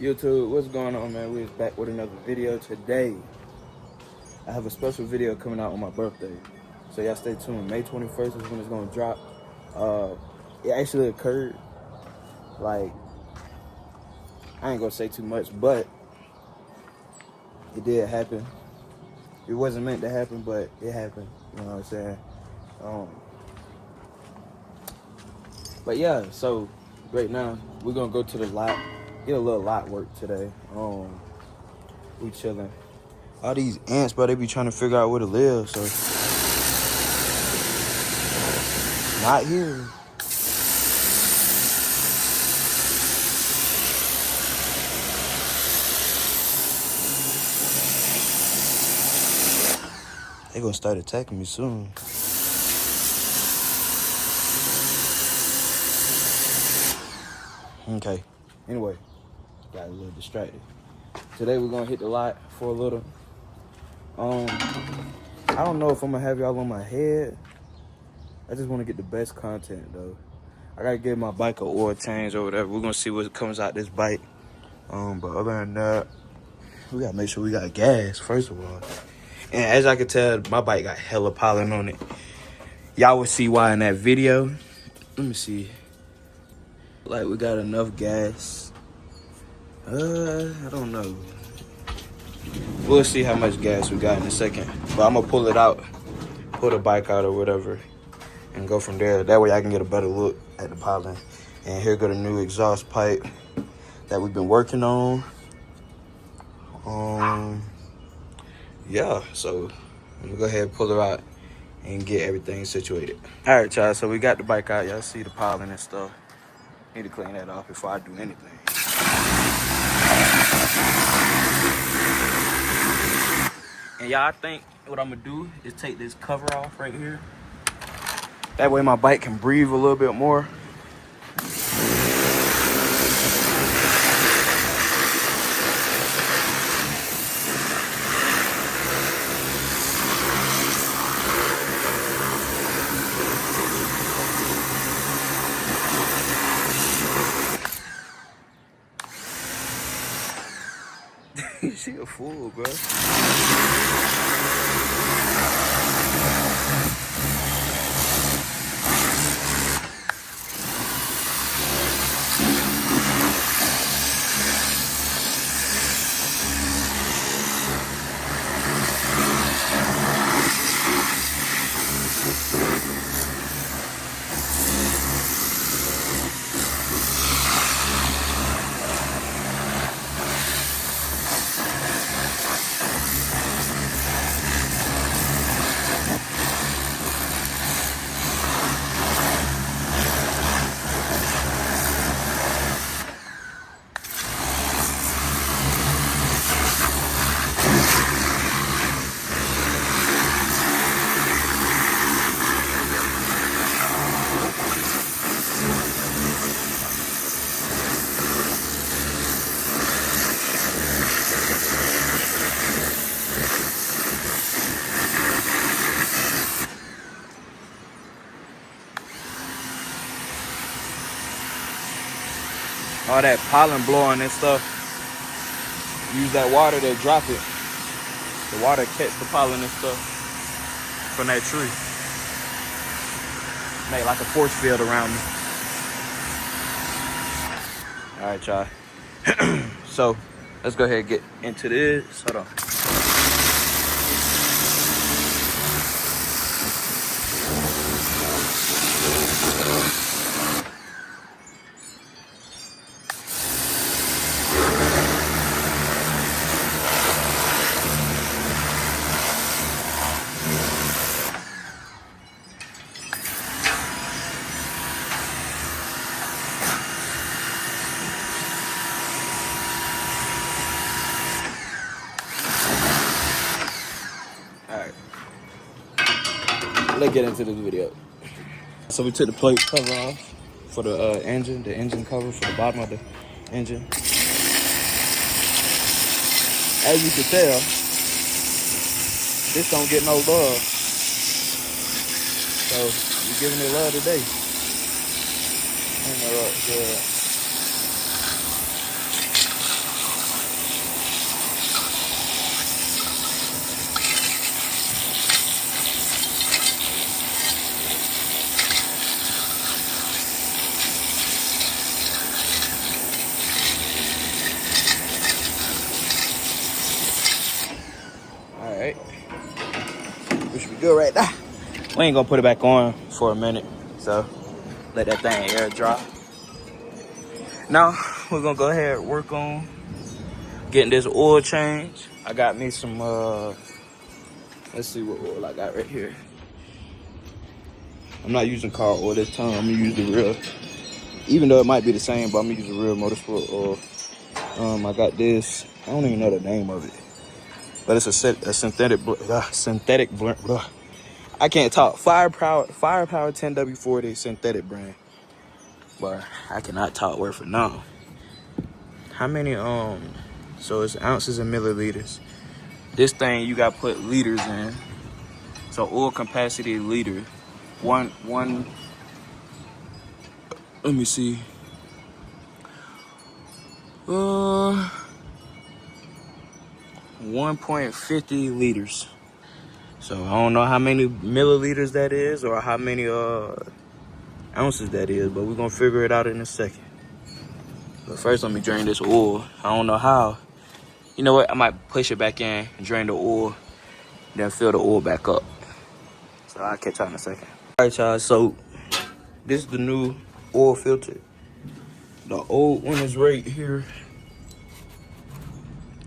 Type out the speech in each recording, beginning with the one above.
YouTube, what's going on, man? We're back with another video today. I have a special video coming out on my birthday, so y'all stay tuned. May 21st is when it's gonna drop. It actually occurred. Like, I ain't gonna say too much, but it did happen. It wasn't meant to happen, but it happened. You know what I'm saying? But yeah, so right now we're gonna go to the lot, get a little lot work today. We chilling. All these ants, bro, they be trying to figure out where to live, so not here. They gonna start attacking me soon. Okay. Anyway, got a little distracted. Today we're gonna hit the lot for a little. I don't know if I'm gonna have y'all on my head. I just want to get the best content though. I gotta give my bike a oil change or whatever. We're gonna see what comes out this bike. But other than that, we gotta make sure we got gas first of all. And as I can tell, my bike got hella pollen on it. Y'all will see why in that video. Let me see. Like we got enough gas. I don't know. We'll see how much gas we got in a second. But I'm gonna pull it out, pull the bike out or whatever, and go from there. That way I can get a better look at the pollen. And here go the new exhaust pipe that we've been working on. Yeah, so I'm gonna go ahead and pull her out and get everything situated. All right, y'all, so we got the bike out. Y'all see the pollen and stuff. Need to clean that off before I do anything. And y'all, I think what I'm gonna do is take this cover off right here. That way my bike can breathe a little bit more. She a fool, bro. All that pollen blowing and stuff. Use that water to drop it. The water catch the pollen and stuff from that tree. Make like a force field around me. All right, y'all. So let's go ahead and get into this. Hold on. Let's get into this video. So we took the plate cover off for the engine cover for the bottom of the engine. As you can tell, this don't get no love. So we're giving it love today. Hang her up good. good right now. We ain't gonna put it back on for a minute, so let that thing air dry. Now we're gonna go ahead and work on getting this oil change. I got me some let's see what oil I got right here. I'm not using car oil this time. I'm gonna use the real, even though it might be the same, but I'm gonna use the real motorsport oil. I got this. I don't even know the name of it, but it's a synthetic blend. I can't talk. Firepower 10W40 synthetic brand. But I cannot talk word for now. How many so it's ounces and milliliters. This thing you got put liters in. So oil capacity liter. One let me see. 1.50 liters. So I don't know how many milliliters that is or how many ounces that is, but we're gonna figure it out in a second. But first let me drain this oil. I don't know how. You know what? I might push it back in and drain the oil, then fill the oil back up. So I'll catch y'all in a second. All right, y'all. So this is the new oil filter. The old one is right here.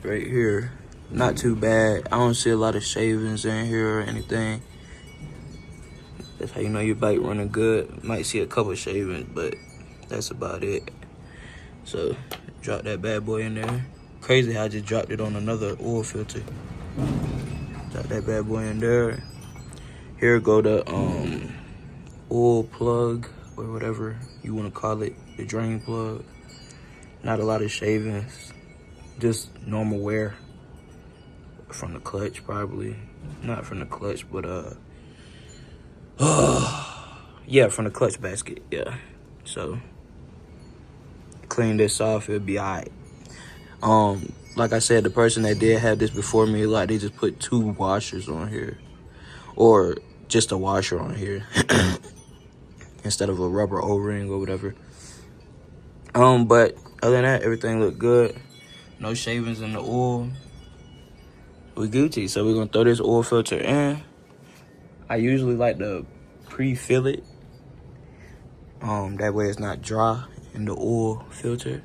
Right here. Not too bad. I don't see a lot of shavings in here or anything. That's how you know your bike running good. Might see a couple shavings, but that's about it. So drop that bad boy in there. Crazy how I just dropped it on another oil filter. Drop that bad boy in there. Here go the oil plug or whatever you want to call it, the drain plug. Not a lot of shavings, just normal wear from the clutch, probably not from the clutch, but yeah, from the clutch basket. Yeah, so clean this off, it'll be all right. Like I said, the person that did have this before me, like, they just put 2 washers on here, or just a washer on here instead of a rubber O-ring or whatever. But other than that, everything looked good. No shavings in the oil. We Gucci. So we're gonna throw this oil filter in. I usually like to pre-fill it. That way it's not dry in the oil filter.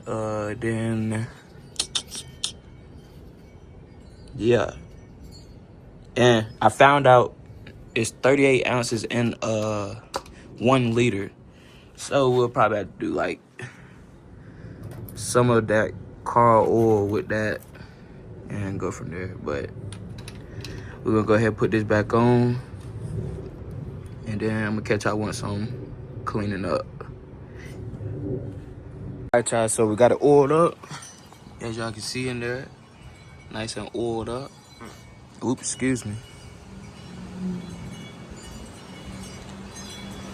Then yeah. And I found out it's 38 ounces in 1 liter. So we'll probably have to do like some of that car oil with that and go from there. But we're gonna go ahead and put this back on, and then I'm gonna catch y'all once I'm cleaning up. All right, y'all, so we got it oiled up, as y'all can see in there, nice and oiled up. Oops, excuse me.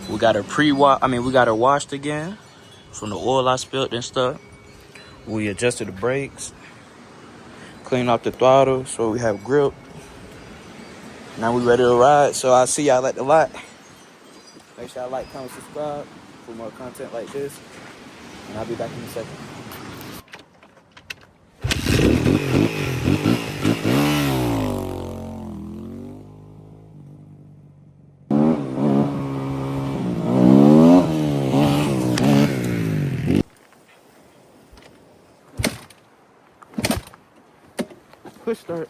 We got her we got her washed again from the oil I spilled and stuff. We adjusted the brakes, cleaned off the throttle so we have grip. Now we ready to ride, so I'll see y'all at the lot. Make sure y'all like, comment, subscribe for more content like this, and I'll be back in a second. Push start.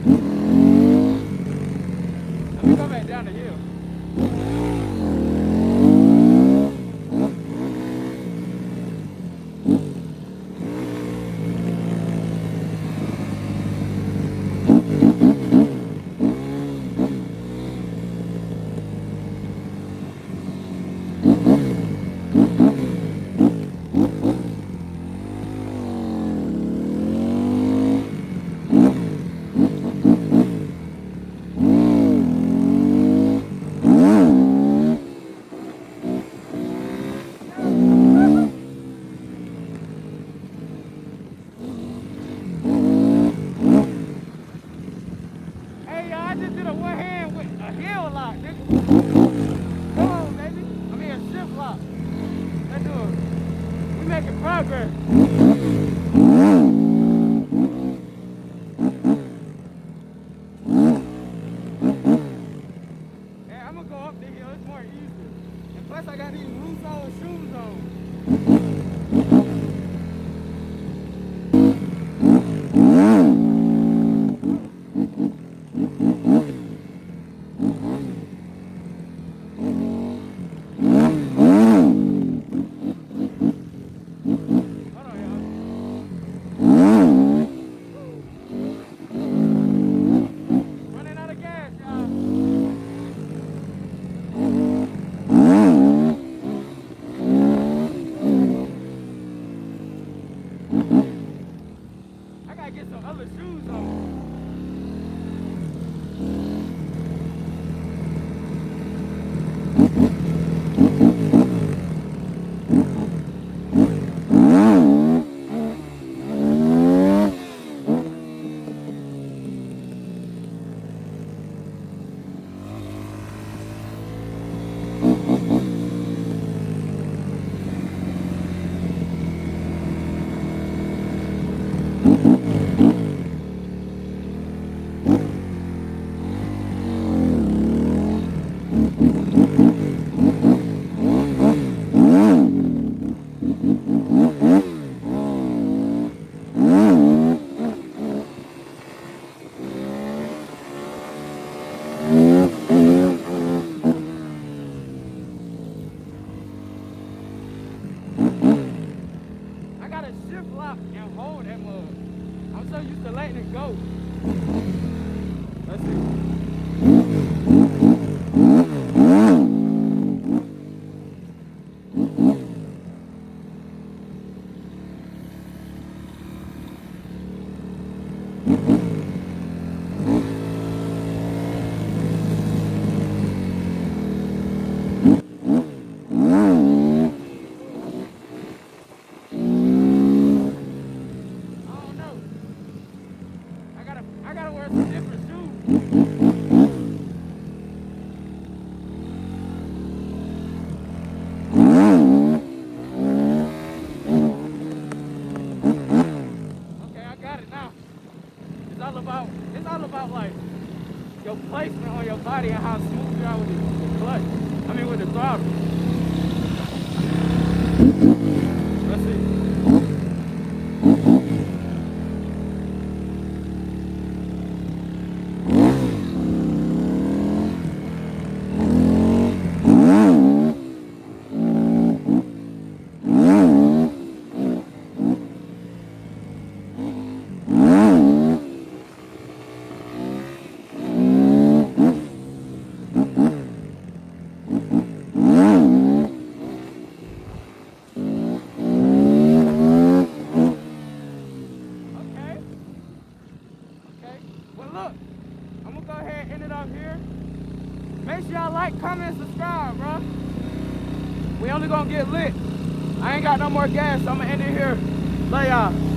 Let me go back down the hill. I just did a one hand with a heel lock, nigga. Come on, baby. I mean a shift lock. Let's do it. We making progress. Yeah, I'm gonna go up the hill. It's more easier. And plus, I got these loose old shoes on. Get some other shoes on. I got a shift lock and hold that mug. I'm so used to letting it go. Let's see. I gotta wear some different shoes. Okay, I got it now. It's all about like your placement on your body and how smooth you are with the clutch. I mean with the throttle. Let's see. Look, I'm gonna go ahead and end it off here. Make sure y'all like, comment, and subscribe, bro. We only gonna get lit. I ain't got no more gas, so I'm gonna end it here. Love y'all.